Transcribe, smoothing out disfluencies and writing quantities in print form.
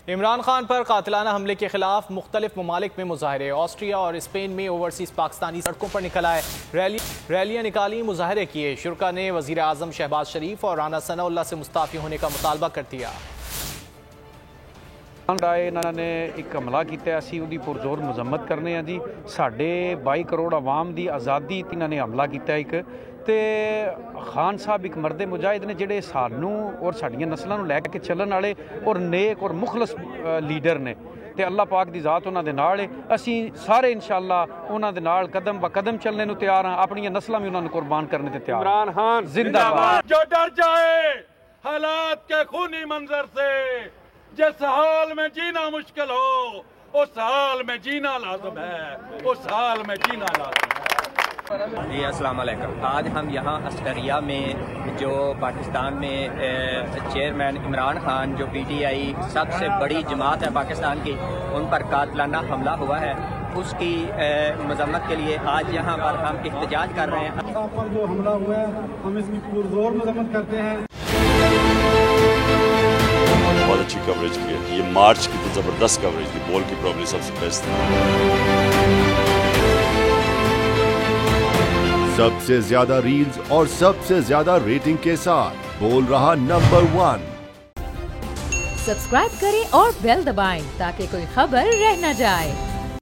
इमरान खान पर कातिलाना हमले के खिलाफ मुख्तलिफ ममालिक में मुजाहरे। ऑस्ट्रिया और स्पेन में ओवरसीज पाकिस्तानी सड़कों पर निकल आए, रैलियां निकाली, मुजाहरे किए। शुरा ने वजीर आजम शहबाज शरीफ और राना सनाउल्लाह से मुस्ताफी होने का मुतालबा कर दिया। ਇਹਨਾਂ ਨੇ ਇੱਕ ਹਮਲਾ ਕੀਤਾ, ਅਸੀਂ ਉਹਦੀ ਪੁਰਜ਼ੋਰ ਮੁਜ਼ੰਮਤ ਕਰਨੇ ਆ ਜੀ। ਸਾਡੇ 22 ਕਰੋੜ ਆਵਾਮ ਦੀ ਆਜ਼ਾਦੀ ਇਹਨਾਂ ਨੇ ਹਮਲਾ ਕੀਤਾ ਇੱਕ, ਤੇ ਖਾਨ ਸਾਹਿਬ ਇੱਕ ਮਰਦੇ ਮੁਜਾਹਿਦ ਨੇ ਜਿਹੜੇ ਸਾਨੂੰ ਔਰ ਸਾਡੀਆਂ ਨਸਲਾਂ ਨੂੰ ਲੈ ਕੇ ਚੱਲਣ ਵਾਲੇ ਔਰ ਨੇਕ ਔਰ ਮੁਖਲਸ ਲੀਡਰ ਨੇ, ਤੇ ਅੱਲਾਹ ਪਾਕ ਦੀ ਜ਼ਾਤ ਉਹਨਾਂ ਦੇ ਨਾਲ ਹੈ। ਅਸੀਂ ਸਾਰੇ ਇਨਸ਼ਾਅੱਲਾ ਉਹਨਾਂ ਦੇ ਨਾਲ ਕਦਮ ਬ ਕਦਮ ਚੱਲਣੇ ਨੂੰ ਤਿਆਰ ਹਾਂ, ਆਪਣੀਆਂ ਨਸਲਾਂ ਵੀ ਉਹਨਾਂ ਨੂੰ ਕੁਰਬਾਨ ਕਰਨੇ ਤੇ ਤਿਆਰ। इमरान खान जिंदाबाद। जो डर जाए हालात के खूनी मंजर से, जिस हाल में जीना मुश्किल हो उस हाल में जीना लाज़िम है, उस हाल में जीना लाज़िम है। जी अस्सलाम वालेकुम। आज हम यहाँ अस्करिया में जो पाकिस्तान में चेयरमैन इमरान खान जो PTI सबसे बड़ी जमात है पाकिस्तान की, उन पर कातिलाना हमला हुआ है, उसकी मजम्मत के लिए आज यहाँ पर हम एहतजाज कर रहे हैं। पर जो हमला हुआ है हम इसकी पुरजोर मजम्मत करते हैं। बहुत अच्छी कवरेज की है, ये मार्च की तो ज़बरदस्त कवरेज थी, बॉल की प्रॉब्लम सबसे बेस्ट थी। सबसे ज्यादा रील्स और सबसे ज्यादा रेटिंग के साथ बोल रहा नंबर 1। सब्सक्राइब करें और बेल दबाएं ताकि कोई खबर रह न जाए।